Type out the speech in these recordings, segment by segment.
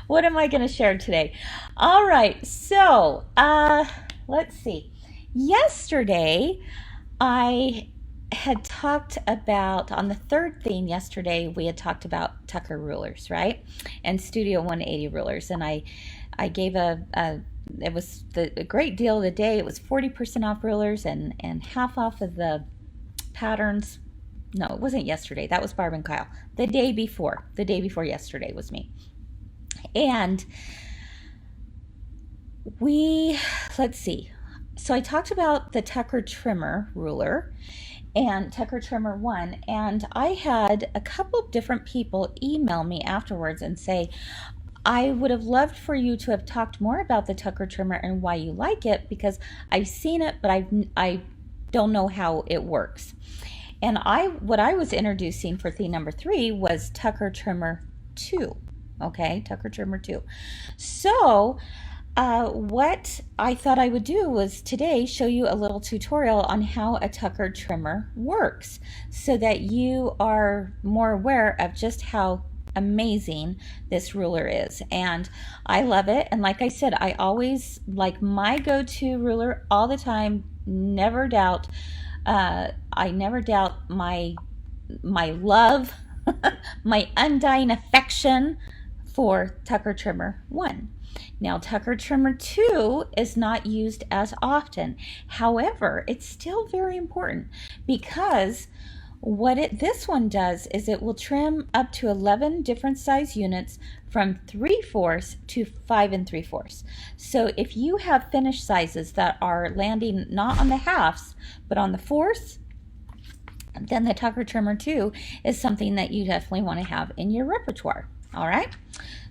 What am I going to share today? All right, so let's see. Yesterday, I had talked about, on the third theme yesterday, we had talked about Tucker rulers, right? And Studio 180 rulers. And I gave it was a great deal of the day. It was 40% off rulers and half off of the patterns. No, it wasn't yesterday. That was Barb and Kyle. The day before yesterday was me. And let's see. So I talked about the Tucker trimmer ruler and Tucker trimmer 1, and I had a couple different people email me afterwards and say, I would have loved for you to have talked more about the Tucker trimmer and why you like it, because I've seen it, but I don't know how it works. And what I was introducing for theme number 3 was Tucker trimmer 2. Okay, Tucker trimmer 2. So what I thought I would do was today show you a little tutorial on how a Tucker trimmer works so that you are more aware of just how amazing this ruler is. And I love it. And like I said, I always like my go-to ruler all the time. Never doubt. I never doubt my love, my undying affection for Tucker trimmer 1. Now, Tucker trimmer 2 is not used as often. However, it's still very important because this one does is it will trim up to 11 different size units from 3/4 to 5 3/4. So if you have finished sizes that are landing not on the halves but on the fourths, then the Tucker trimmer 2 is something that you definitely want to have in your repertoire. All right,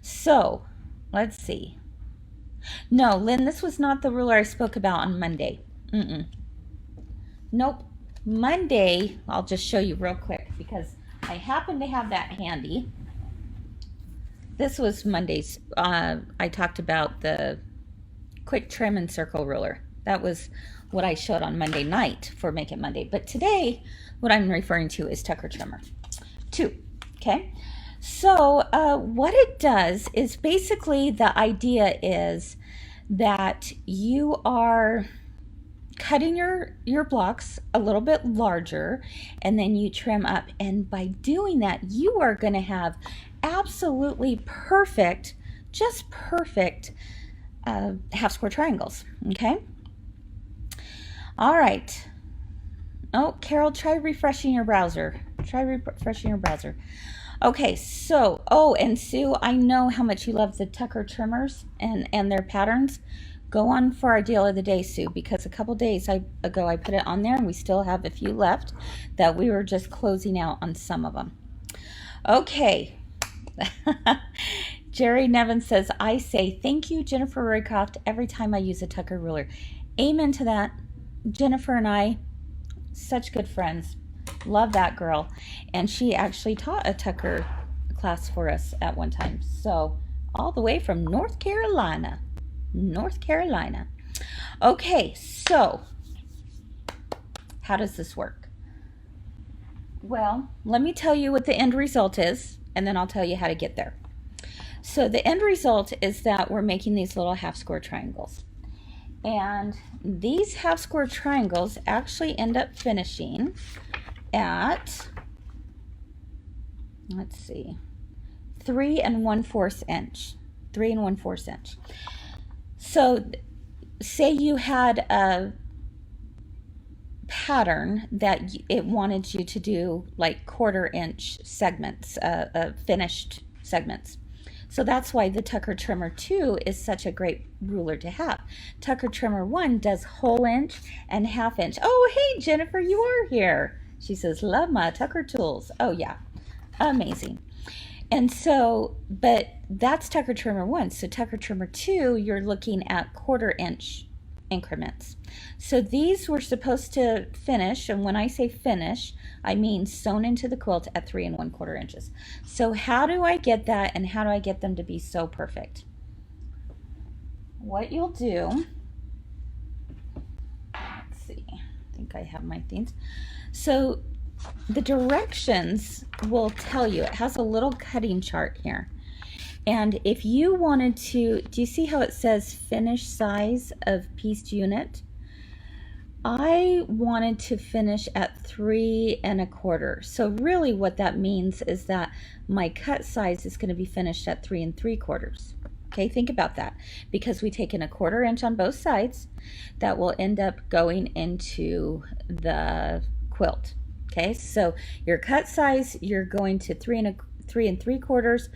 so let's see. No, Lynn, this was not the ruler I spoke about on Monday. Nope. Monday, I'll just show you real quick because I happen to have that handy. This was Monday's. I talked about the quick trim and circle ruler. That was what I showed on Monday night for Make It Monday. But today, what I'm referring to is Tucker trimmer 2. Okay. So what it does is basically the idea is that you are cutting your blocks a little bit larger and then you trim up, and by doing that you are going to have absolutely perfect, just perfect half square triangles. Okay, all right. Oh, Carol, try refreshing your browser. Okay, so, and Sue, I know how much you love the Tucker trimmers and their patterns. Go on for our deal of the day, Sue, because a couple days ago I put it on there and we still have a few left that we were just closing out on some of them. Okay. Jerry Nevin says, I say thank you, Jennifer Roycroft, every time I use a Tucker ruler. Amen to that. Jennifer and I, such good friends. Love that girl. And she actually taught a Tucker class for us at one time. So all the way from North Carolina. Okay, so how does this work? Well, let me tell you what the end result is, and then I'll tell you how to get there. So the end result is that we're making these little half square triangles. And these half square triangles actually end up finishing at, let's see, 3 1/4 inch. 3 1/4 inch. So say you had a pattern that it wanted you to do like 1/4 inch segments, finished segments. So that's why the Tucker trimmer 2 is such a great ruler to have. Tucker trimmer 1 does whole inch and half inch. Oh, hey, Jennifer, you are here. She says, love my Tucker tools. Oh, yeah. Amazing. And so, but that's Tucker trimmer 1. So Tucker trimmer 2, you're looking at 1/4 inch increments. So these were supposed to finish, and when I say finish, I mean sewn into the quilt at 3 1/4 inches. So how do I get that, and how do I get them to be so perfect? What you'll do, let's see, I think I have my things. So the directions will tell you, it has a little cutting chart here. And if you wanted to, do you see how it says finish size of pieced unit? I wanted to finish at 3 1/4. So really what that means is that my cut size is going to be finished at 3 3/4. Okay, think about that, because we take in 1/4 inch on both sides. That will end up going into the quilt. Okay, so your cut size, you're going to 3 3/4.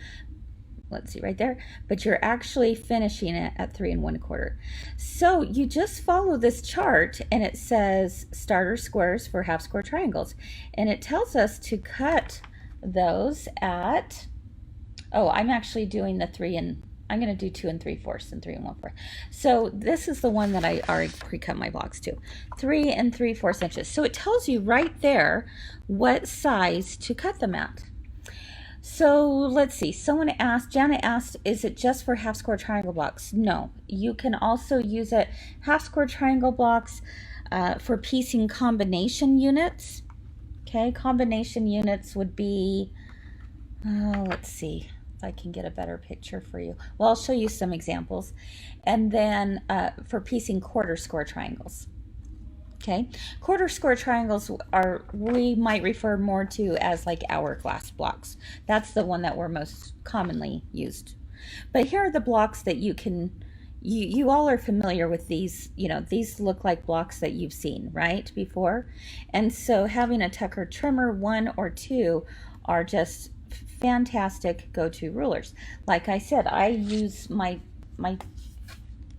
Let's see right there, but you're actually finishing it at 3 1/4. So you just follow this chart, and it says starter squares for half square triangles, and it tells us to cut those at, oh, I'm actually doing the 3 and I'm going to do 2 3/4 and 3 1/4. So this is the one that I already pre-cut my blocks to, 3 3/4 inches. So it tells you right there what size to cut them at. So let's see, someone asked, Janet asked, is it just for half square triangle blocks? No, you can also use it half square triangle blocks for piecing combination units. Okay, combination units would be, let's see if I can get a better picture for you. Well, I'll show you some examples. And then for piecing quarter square triangles. Okay, quarter square triangles are, we might refer more to as like hourglass blocks. That's the one that we're most commonly used. But here are the blocks that you can, you all are familiar with these, you know, these look like blocks that you've seen, right, before. And so having a Tucker trimmer 1 or 2 are just fantastic go-to rulers. Like I said, I use my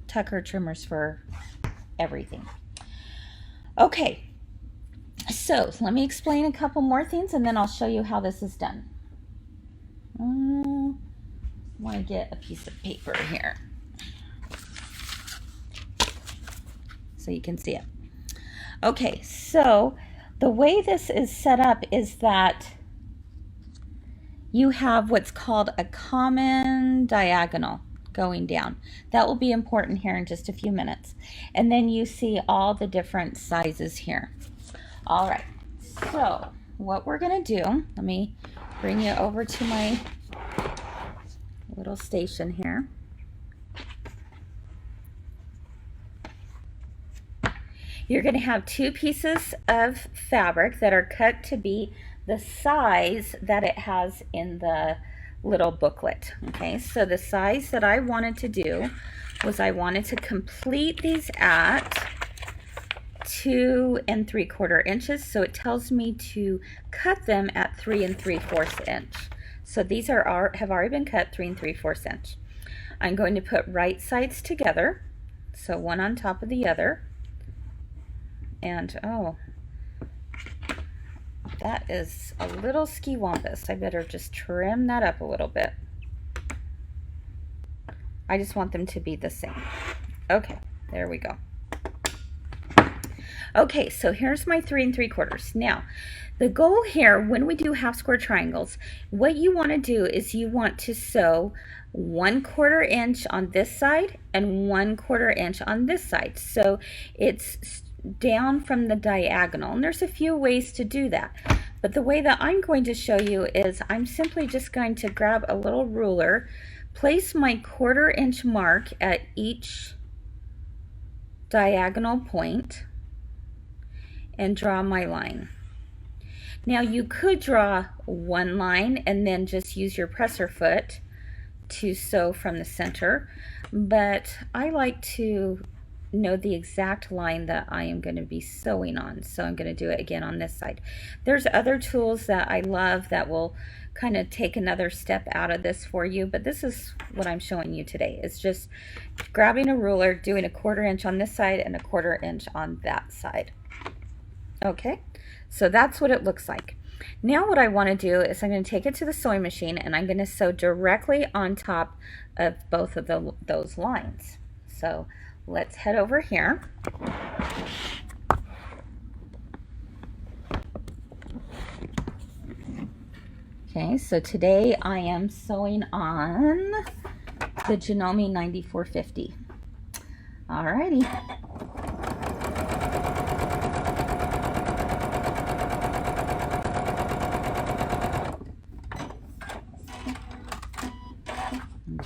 Tucker trimmers for everything. Okay, so let me explain a couple more things, and then I'll show you how this is done. I want to get a piece of paper here so you can see it. Okay, so the way this is set up is that you have what's called a common diagonal going down. That will be important here in just a few minutes. And then you see all the different sizes here. All right, so what we're going to do, let me bring you over to my little station here. You're going to have 2 pieces of fabric that are cut to be the size that it has in the little booklet. Okay, so the size that I wanted to do was I wanted to complete these at 2 3/4 inches. So it tells me to cut them at 3 3/4 inch. So these have already been cut 3 3/4 inch. I'm going to put right sides together, so one on top of the other. And oh, that is a little ski-wampus. I better just trim that up a little bit. I just want them to be the same. Okay, there we go. Okay, so here's my 3 3/4. Now, the goal here when we do half square triangles, what you want to do is you want to sew 1/4 inch on this side and 1/4 inch on this side. So it's down from the diagonal, and there's a few ways to do that, but the way that I'm going to show you is I'm simply just going to grab a little ruler, place my 1/4 inch mark at each diagonal point, and draw my line. Now you could draw one line and then just use your presser foot to sew from the center, but I like to know the exact line that I am going to be sewing on, so I'm going to do it again on this side. There's other tools that I love that will kind of take another step out of this for you, but this is what I'm showing you today. It's just grabbing a ruler, doing 1/4 inch on this side and 1/4 inch on that side. Okay, so that's what it looks like. Now what I want to do is I'm going to take it to the sewing machine, and I'm going to sew directly on top of both of those lines. So let's head over here. Okay, so today I am sewing on the Janome 9450. Alrighty.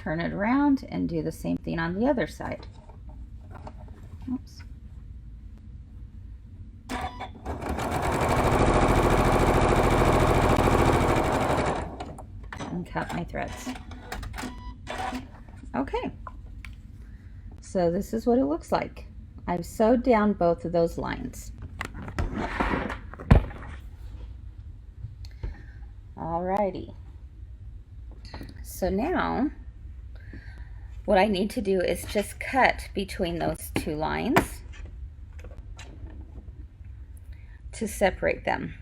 turn it around and do the same thing on the other side. Oops. And cut my threads. Okay. So this is what it looks like. I've sewed down both of those lines. Alrighty. So now what I need to do is just cut between those two lines to separate them.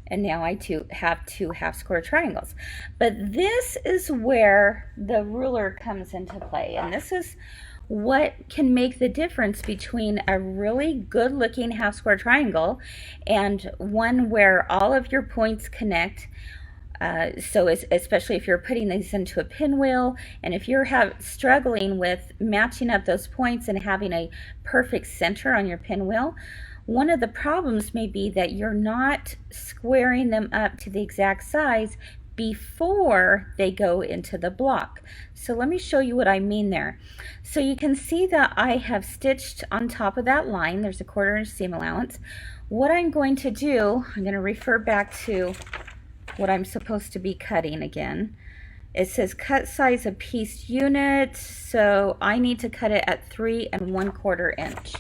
And now I have two half square triangles. But this is where the ruler comes into play. And this is what can make the difference between a really good looking half square triangle and one where all of your points connect. Especially if you're putting these into a pinwheel, and if you're struggling with matching up those points and having a perfect center on your pinwheel, one of the problems may be that you're not squaring them up to the exact size before they go into the block. So let me show you what I mean there. So you can see that I have stitched on top of that line. There's a 1/4 inch seam allowance. What I'm going to do, I'm going to refer back to what I'm supposed to be cutting again. It says cut size of piece unit, so I need to cut it at 3 1/4 inch.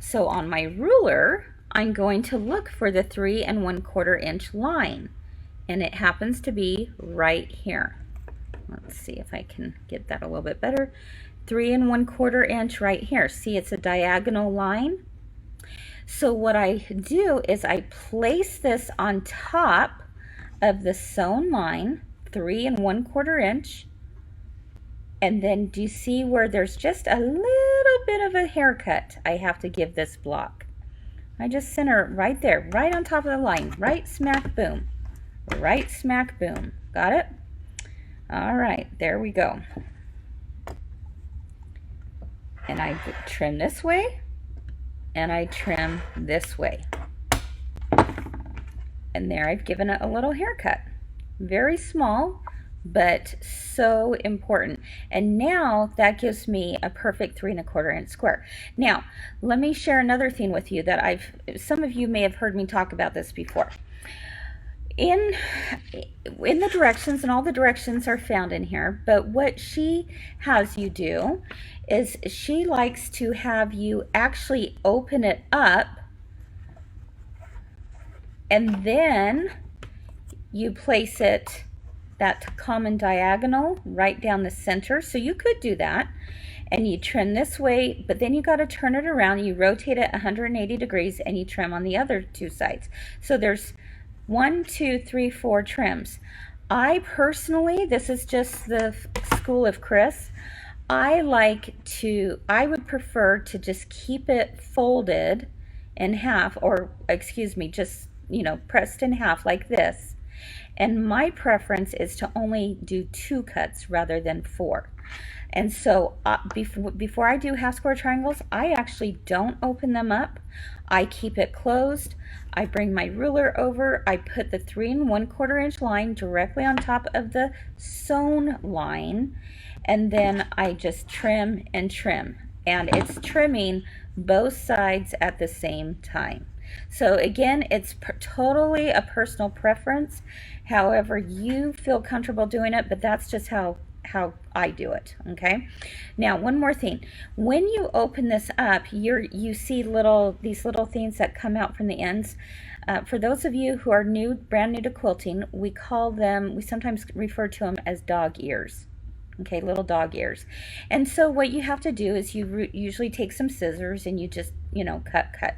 So on my ruler, I'm going to look for the 3 1/4 inch line, and it happens to be right here. Let's see if I can get that a little bit better. 3 1/4 inch right here. See, it's a diagonal line. So what I do is I place this on top of the sewn line, 3 1/4 inch, and then do you see where there's just a little bit of a haircut I have to give this block? I just center it right there, right on top of the line, right smack boom, right smack boom. Got it? All right, there we go. And I trim this way, and I trim this way. And there I've given it a little haircut. Very small, but so important. And now that gives me a perfect 3 1/4 inch square. Now, let me share another thing with you that some of you may have heard me talk about this before. In the directions, and all the directions are found in here, but what she has you do is she likes to have you actually open it up, and then you place it, that common diagonal, right down the center. So you could do that, and you trim this way, but then you got to turn it around, you rotate it 180 degrees, and you trim on the other two sides. So there's 1, 2, 3, 4 trims. I personally, this is just the school of Kris, I would prefer to just keep it folded in half, or excuse me, just, pressed in half like this. And my preference is to only do 2 cuts rather than 4. And so before I do half square triangles, I actually don't open them up. I keep it closed. I bring my ruler over. I put the 3 1/4 inch line directly on top of the sewn line. And then I just trim and trim. And it's trimming both sides at the same time. So again, it's totally a personal preference, however you feel comfortable doing it, but that's just how I do it. Okay, now one more thing. When you open this up, you see these little things that come out from the ends. For those of you who are brand new to quilting, we sometimes refer to them as dog ears. Okay, little dog ears. And so what you have to do is you usually take some scissors and you just, cut.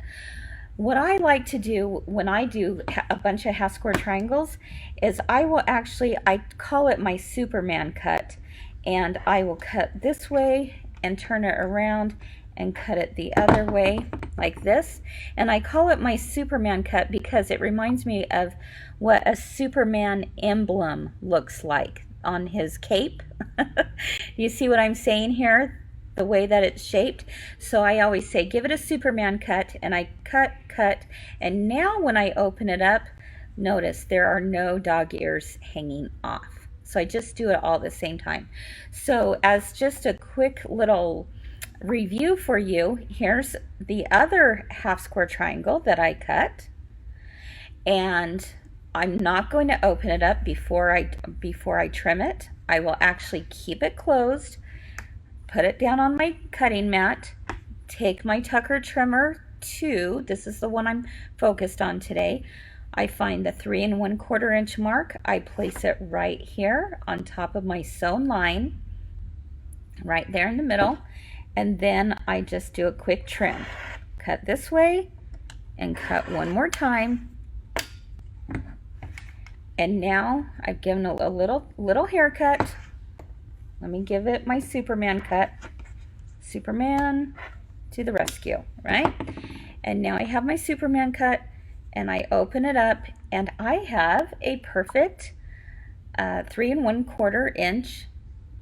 What I like to do when I do a bunch of half square triangles is I call it my Superman cut, and I will cut this way and turn it around and cut it the other way like this. And I call it my Superman cut because it reminds me of what a Superman emblem looks like on his cape. You see what I'm saying here? The way that it's shaped. So I always say, give it a Superman cut, and I cut, and now when I open it up, Notice there are no dog ears hanging off. So I just do it all at the same time. So as just a quick little review for you, here's the other half square triangle that I cut. And I'm not going to open it up before I trim it. I will actually keep it closed, put it down on my cutting mat, take my Tucker trimmer 2, this is the one I'm focused on today. I find the 3 1/4 inch mark. I place it right here on top of my sewn line, right there in the middle, and then I just do a quick trim. Cut this way and cut one more time. And now I've given a little haircut. Let me give it my Superman cut. Superman to the rescue, right? And now I have my Superman cut, and I open it up, and I have a perfect 3 1/4 inch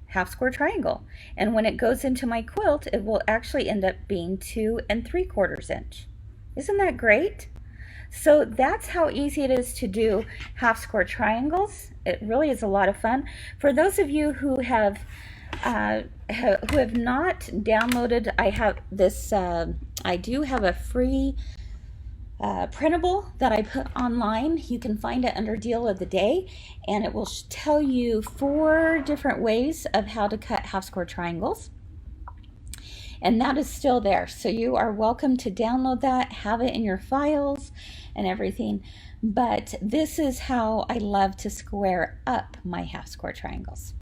half square triangle. And when it goes into my quilt, it will actually end up being 2 3/4 inch. Isn't that great? So that's how easy it is to do half square triangles. It really is a lot of fun. For those of you who have not downloaded, I have this. I do have a free printable that I put online. You can find it under Deal of the Day, and it will tell you 4 different ways of how to cut half square triangles. And that is still there, so you are welcome to download that, have it in your files and everything. But this is how I love to square up my half square triangles.